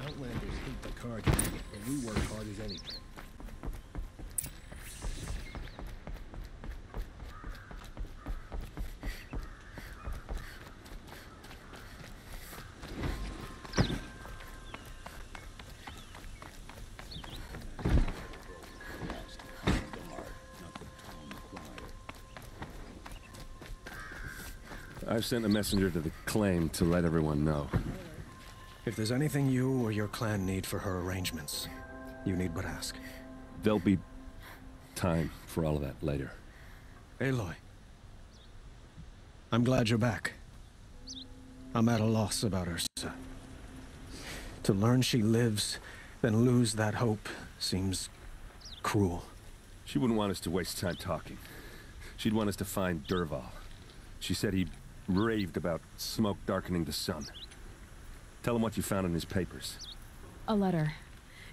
Outlanders hate the card game, and we work hard as anything. I've sent a messenger to the claim to let everyone know. If there's anything you or your clan need for her arrangements, you need but ask. There'll be time for all of that later. Aloy, I'm glad you're back. I'm at a loss about Ursa. To learn she lives, then lose that hope, seems cruel. She wouldn't want us to waste time talking. She'd want us to find Dervahl. She said he raved about smoke darkening the sun. Tell him what you found in his papers. A letter.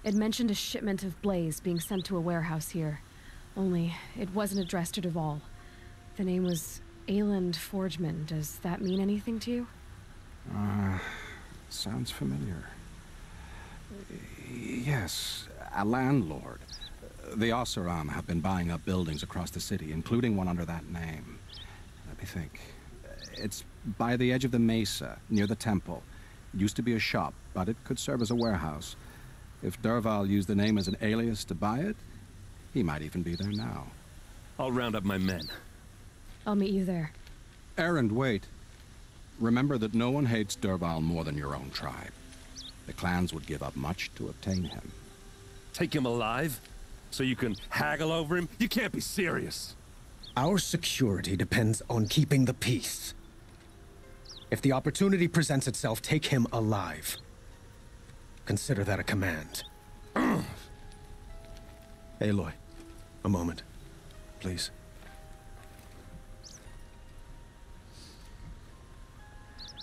It mentioned a shipment of blaze being sent to a warehouse here. Only, it wasn't addressed to Dervahl. The name was Ayland Forgeman. Does that mean anything to you? Sounds familiar. Yes, a landlord. The Oseram have been buying up buildings across the city, including one under that name. Let me think. It's by the edge of the mesa, near the temple. Used to be a shop, but it could serve as a warehouse. If Dervahl used the name as an alias to buy it, he might even be there now. I'll round up my men. I'll meet you there. Erend, wait. Remember that no one hates Dervahl more than your own tribe. The clans would give up much to obtain him. Take him alive? So you can haggle over him? You can't be serious. Our security depends on keeping the peace. If the opportunity presents itself, take him alive. Consider that a command. Aloy, a moment, please.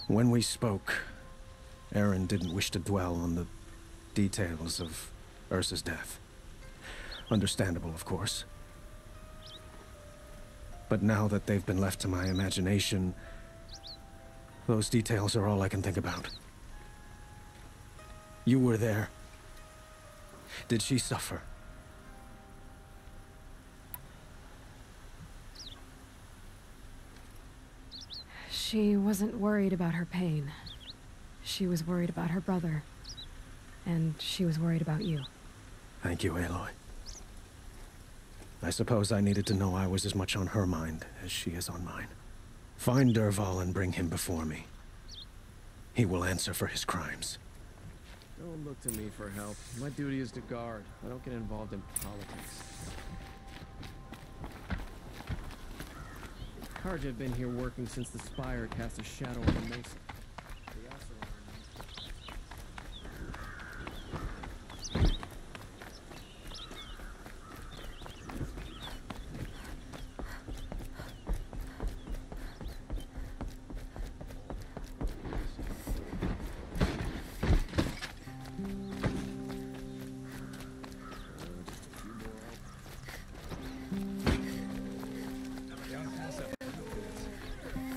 When we spoke, Erend didn't wish to dwell on the details of Ursa's death. Understandable, of course. But now that they've been left to my imagination, those details are all I can think about. You were there. Did she suffer? She wasn't worried about her pain. She was worried about her brother. And she was worried about you. Thank you, Aloy. I suppose I needed to know I was as much on her mind as she is on mine. Find Dervahl and bring him before me. He will answer for his crimes. Don't look to me for help. My duty is to guard. I don't get involved in politics. Carja have been here working since the spire cast a shadow on the mesa. They also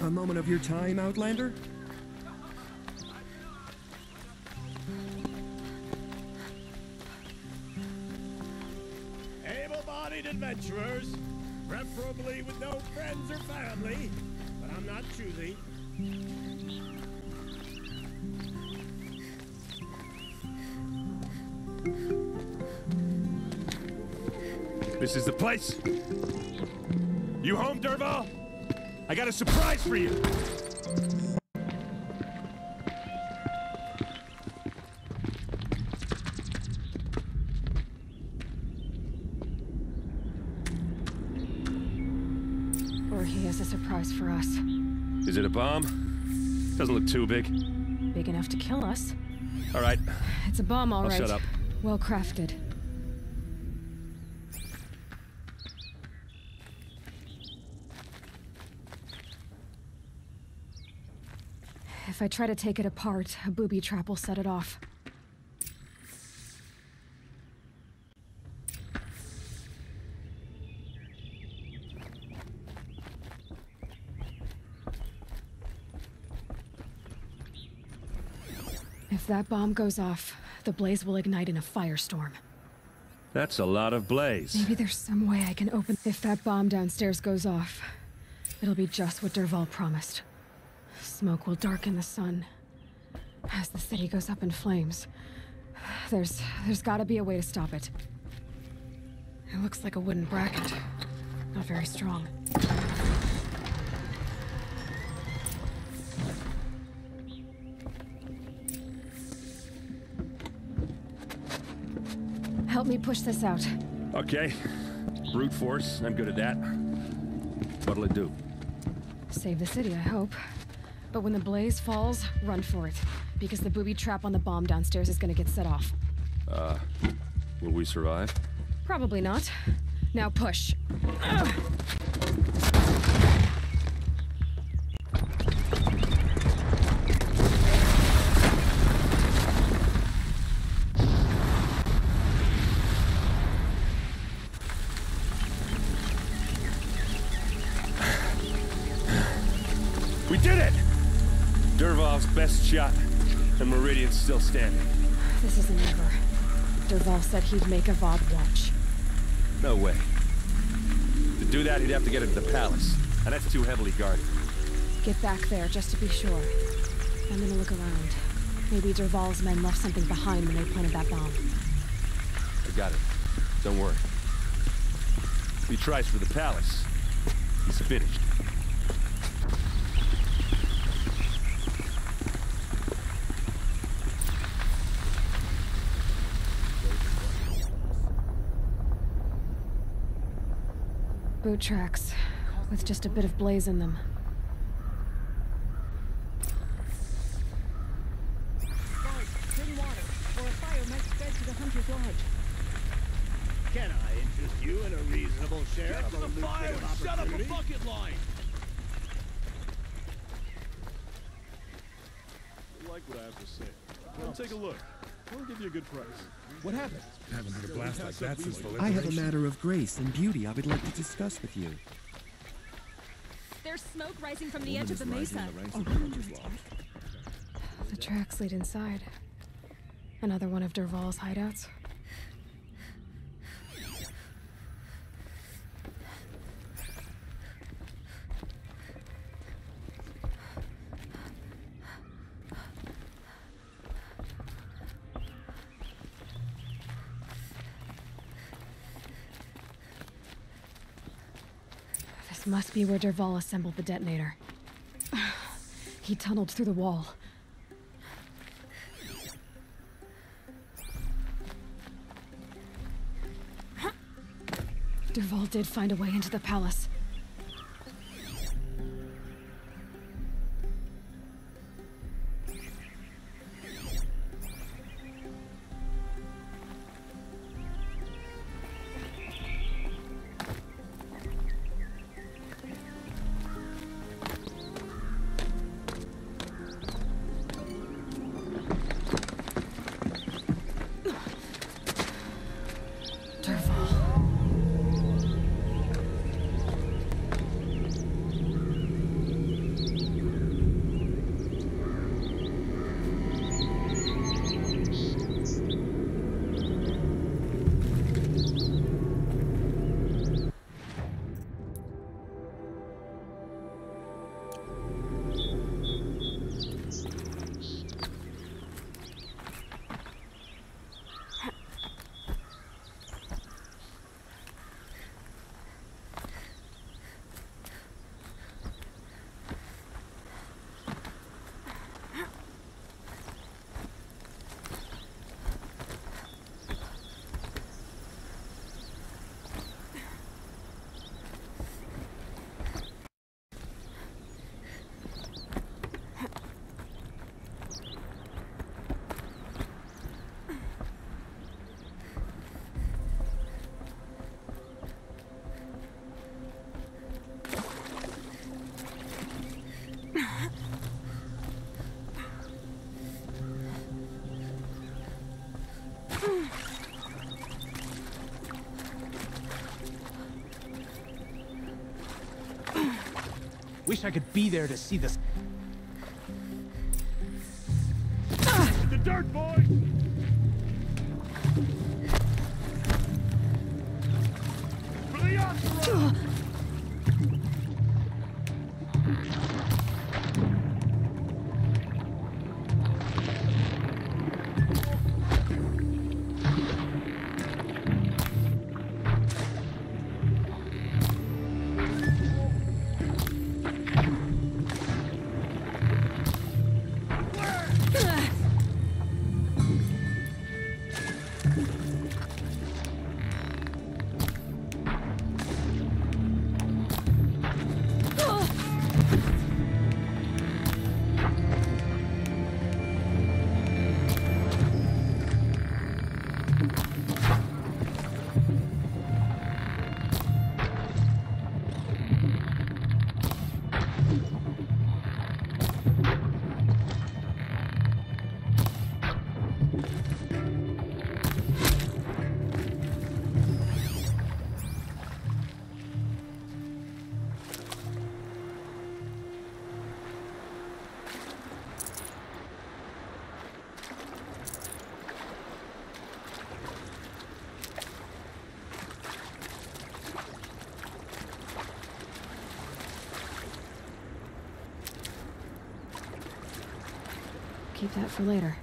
A moment of your time, Outlander? Able-bodied adventurers, preferably with no friends or family, but I'm not choosy. This is the place. You home, Dervahl? I got a surprise for you! Or he has a surprise for us. Is it a bomb? Doesn't look too big. Big enough to kill us. All right. It's a bomb, all I'll right. shut up. Well crafted. If I try to take it apart, a booby trap will set it off. If that bomb goes off, the blaze will ignite in a firestorm. That's a lot of blaze. Maybe there's some way I can open... If that bomb downstairs goes off, it'll be just what Dervahl promised. Smoke will darken the sun. As the city goes up in flames, there's gotta be a way to stop it. It looks like a wooden bracket. Not very strong. Help me push this out. Okay. Brute force, I'm good at that. What'll it do? Save the city, I hope. But when the blaze falls, run for it. Because the booby trap on the bomb downstairs is gonna get set off. Will we survive? Probably not. Now push. We did it! Dervahl's best shot, and Meridian's still standing. This isn't over. Dervahl said he'd make a VOD watch. No way. To do that, he'd have to get into the palace, and that's too heavily guarded. Get back there, just to be sure. I'm gonna look around. Maybe Dervahl's men left something behind when they planted that bomb. I got it. Don't worry. If he tries for the palace, he's finished. Boot tracks, with just a bit of blaze in them. Bring water, or a fire might spread to the Hunter's Lodge. Can I interest you in a reasonable share Get of to the fire lucrative and shut up a opportunity? bucket line! You like what I have to say. Come take a look. I'll give you a good price. What happened? Haven't heard a blast like that since the I have a matter of grace and beauty I would like to discuss with you. There's smoke rising from the edge of the mesa. The tracks lead inside. Another one of Dervahl's hideouts. This must be where Dervahl assembled the detonator. He tunneled through the wall. Dervahl did find a way into the palace. Wish I could be there to see this. The dirt, boy! Keep that for later.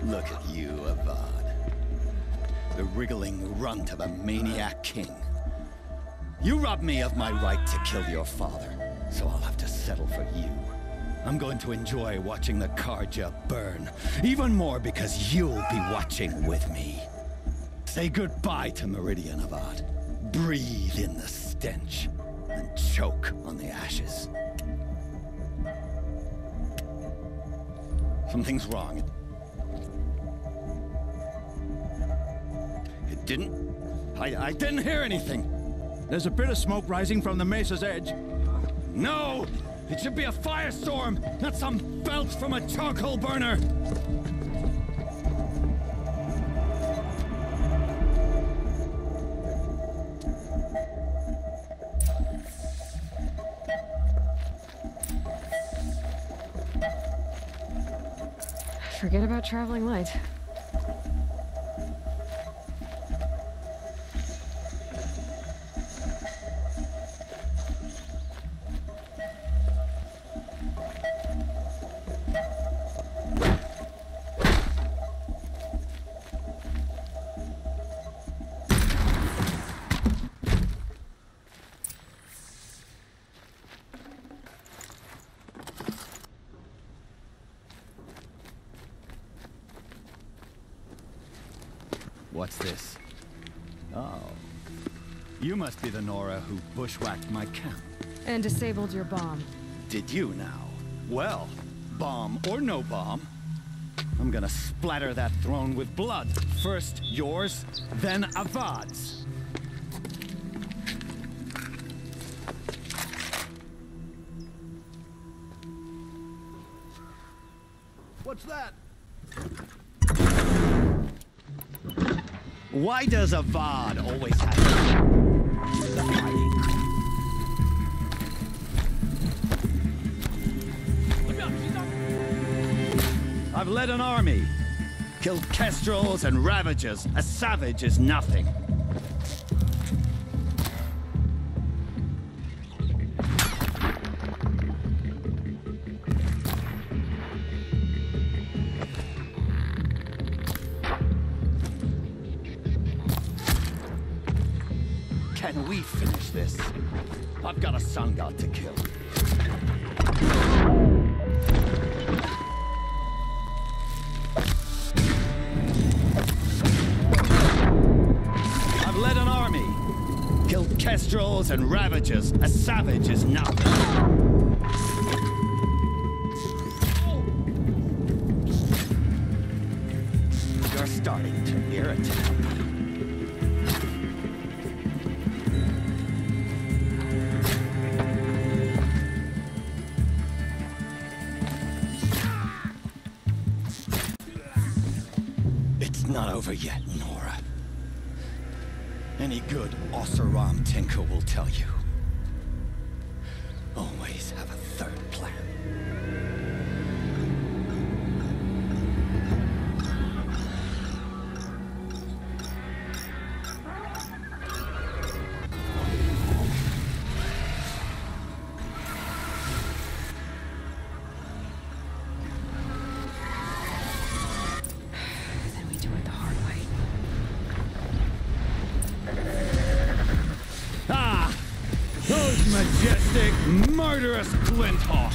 Look at you, Avad. The wriggling runt of a maniac king. You robbed me of my right to kill your father, so I'll have to settle for you. I'm going to enjoy watching the Karja burn, even more because you'll be watching with me. Say goodbye to Meridian, Avad. Breathe in the stench, and choke on the ashes. Something's wrong. I didn't hear anything. There's a bit of smoke rising from the mesa's edge. No! It should be a firestorm, not some belch from a charcoal burner! Forget about traveling light. What's this? Oh. You must be the Nora who bushwhacked my camp. And disabled your bomb. Did you now? Well, bomb or no bomb, I'm gonna splatter that throne with blood. First yours, then Avad's. What's that? Why does Avad always have the fighting? I've led an army, killed kestrels and ravagers. A savage is nothing. Can we finish this? I've got a sun god to kill. I've led an army, killed kestrels and ravagers. A savage is nothing. You're starting to irritate me. Not over yet, Nora. Any good Oseram tinker will tell you. Always have a third plan. Majestic, murderous Glinthawk!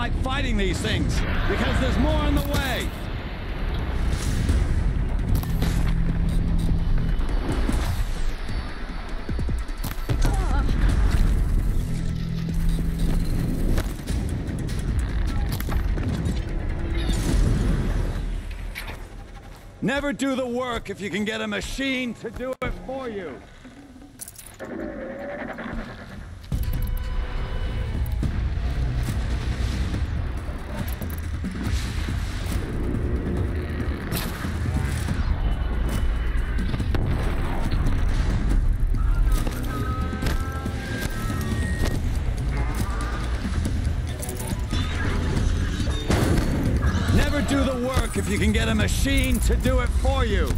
like fighting these things, because there's more on the way. Never do the work if you can get a machine to do it for you. Never do the work if you can get a machine to do it for you.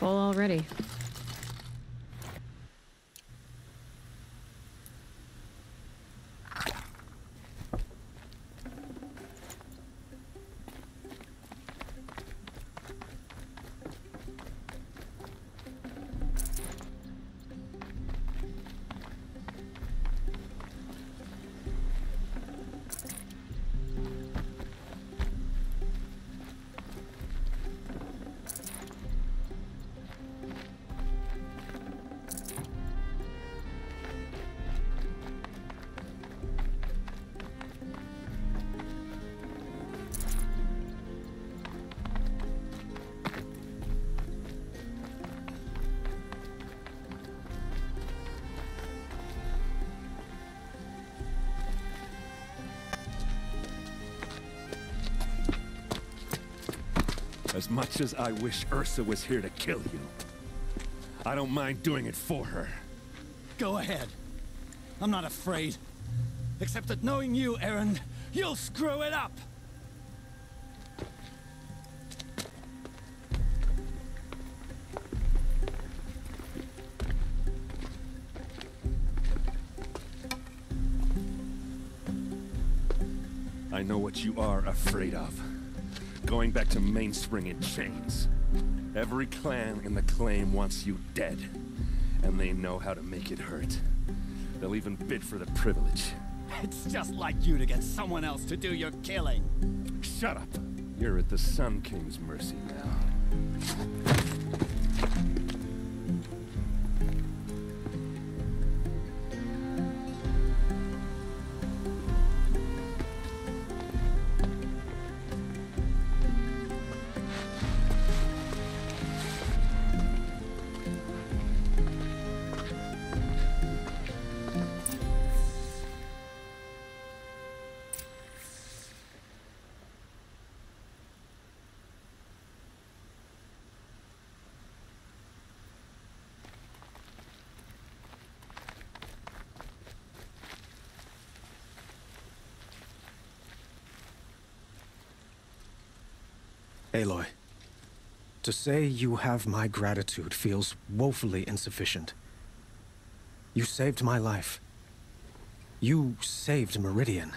Full already. As much as I wish Ursa was here to kill you, I don't mind doing it for her. Go ahead. I'm not afraid. Except that knowing you, Aaron, you'll screw it up! I know what you are afraid of. Going back to Mainspring in chains. Every clan in the claim wants you dead. And they know how to make it hurt. They'll even bid for the privilege. It's just like you to get someone else to do your killing. Shut up! You're at the Sun King's mercy now. Aloy, to say you have my gratitude feels woefully insufficient. You saved my life. You saved Meridian.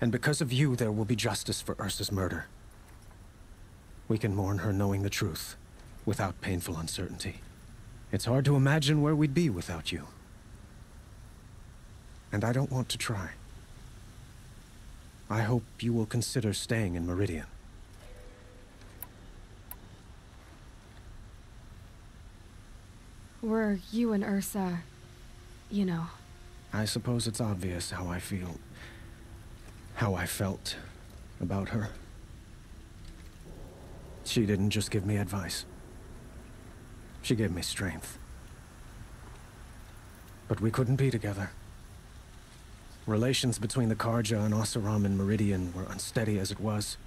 And because of you, there will be justice for Ursa's murder. We can mourn her knowing the truth, without painful uncertainty. It's hard to imagine where we'd be without you. And I don't want to try. I hope you will consider staying in Meridian. Were you and Ursa, you know? I suppose it's obvious how I feel. How I felt about her. She didn't just give me advice. She gave me strength. But we couldn't be together. Relations between the Karja and Oseram and Meridian were unsteady as it was.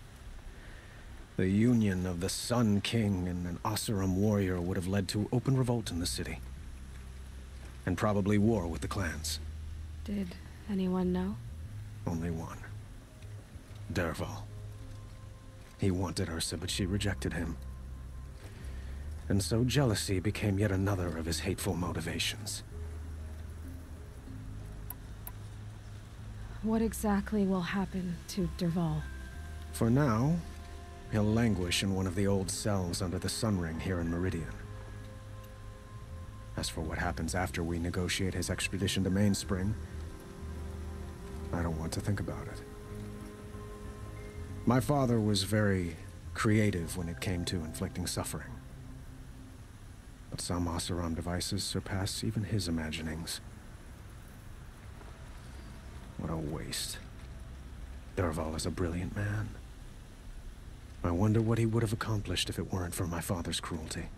The union of the Sun King and an Oseram warrior would have led to open revolt in the city. And probably war with the clans. Did anyone know? Only one. Dervahl. He wanted Ursa, but she rejected him. And so jealousy became yet another of his hateful motivations. What exactly will happen to Dervahl? For now, he'll languish in one of the old cells under the Sun Ring here in Meridian. As for what happens after we negotiate his expedition to Mainspring, I don't want to think about it. My father was very creative when it came to inflicting suffering. But some Oseram devices surpass even his imaginings. What a waste. Dervahl is a brilliant man. I wonder what he would have accomplished if it weren't for my father's cruelty.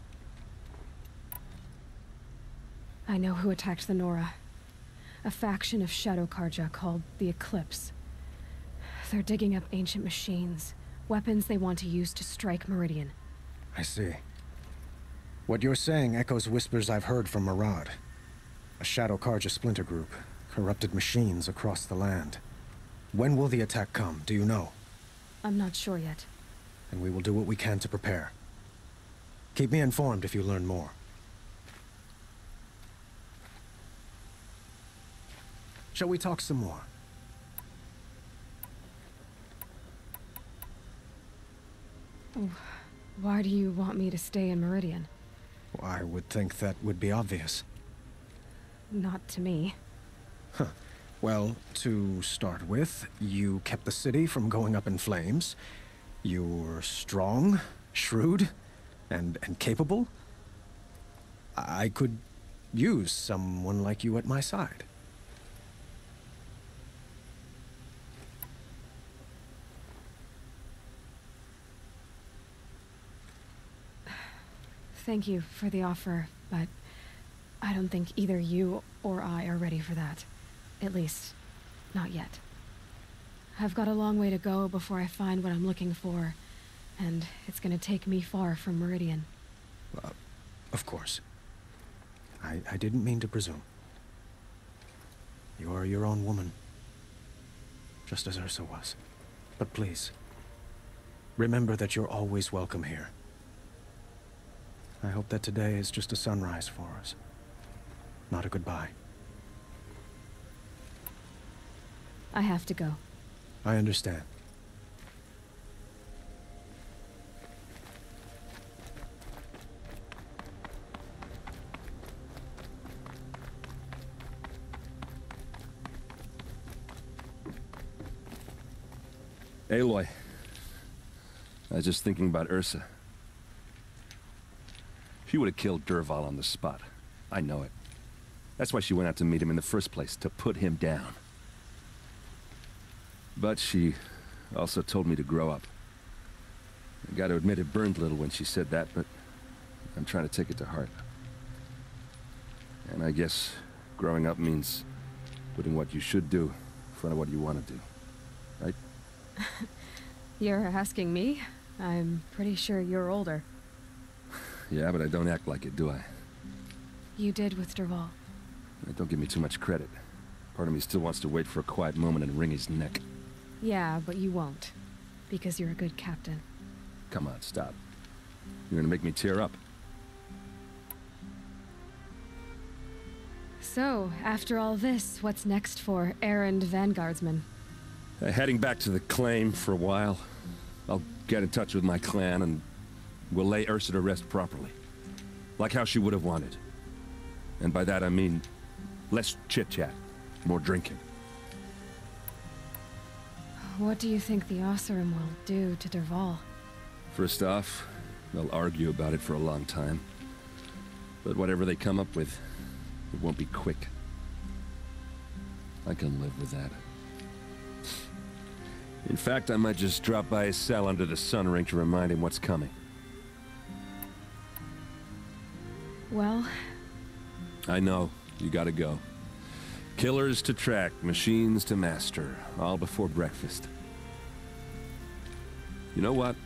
I know who attacked the Nora. A faction of Shadow Karja called the Eclipse. They're digging up ancient machines, weapons they want to use to strike Meridian. I see. What you're saying echoes whispers I've heard from Murad. A Shadow Karja splinter group, corrupted machines across the land. When will the attack come, do you know? I'm not sure yet. And we will do what we can to prepare. Keep me informed if you learn more. Shall we talk some more? Why do you want me to stay in Meridian? I would think that would be obvious. Not to me. Huh. Well, to start with, you kept the city from going up in flames. You're strong, shrewd, and capable. I could use someone like you at my side. Thank you for the offer, but I don't think either you or I are ready for that. At least, not yet. I've got a long way to go before I find what I'm looking for, and it's gonna take me far from Meridian. Of course. I didn't mean to presume. You are your own woman, just as Ursa was. But please, remember that you're always welcome here. I hope that today is just a sunrise for us, not a goodbye. I have to go. I understand. Aloy, I was just thinking about Ursa. She would have killed Dervahl on the spot. I know it. That's why she went out to meet him in the first place, to put him down. But she also told me to grow up. I gotta admit it burned a little when she said that, but I'm trying to take it to heart. And I guess growing up means putting what you should do in front of what you want to do. Right? You're asking me? I'm pretty sure you're older. Yeah, but I don't act like it, do I? You did with Dervahl. Don't give me too much credit. Part of me still wants to wait for a quiet moment and wring his neck. Yeah, but you won't. Because you're a good captain. Come on, stop. You're gonna make me tear up. So, after all this, what's next for errand vanguardsman? Heading back to the claim for a while. I'll get in touch with my clan and we'll lay Ursa to rest properly. Like how she would have wanted. And by that I mean less chit-chat, more drinking. What do you think the Oseram will do to Dervahl? First off, they'll argue about it for a long time. But whatever they come up with, it won't be quick. I can live with that. In fact, I might just drop by his cell under the sun ring to remind him what's coming. Well... I know. You gotta go. Killers to track, machines to master, all before breakfast. You know what?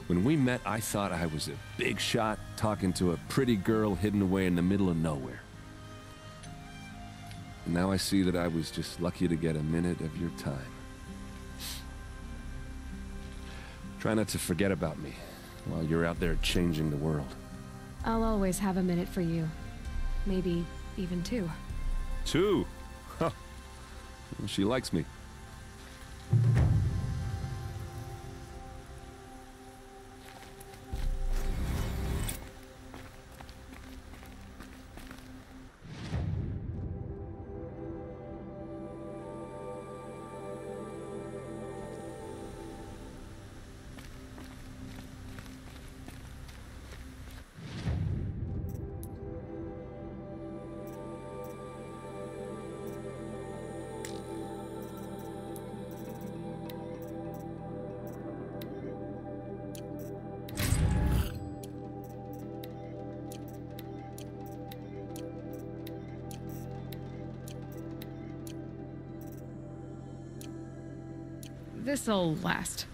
When we met, I thought I was a big shot talking to a pretty girl hidden away in the middle of nowhere. And now I see that I was just lucky to get a minute of your time. Try not to forget about me while you're out there changing the world. I'll always have a minute for you. Maybe even two. Two? Huh. Well, she likes me. This'll last.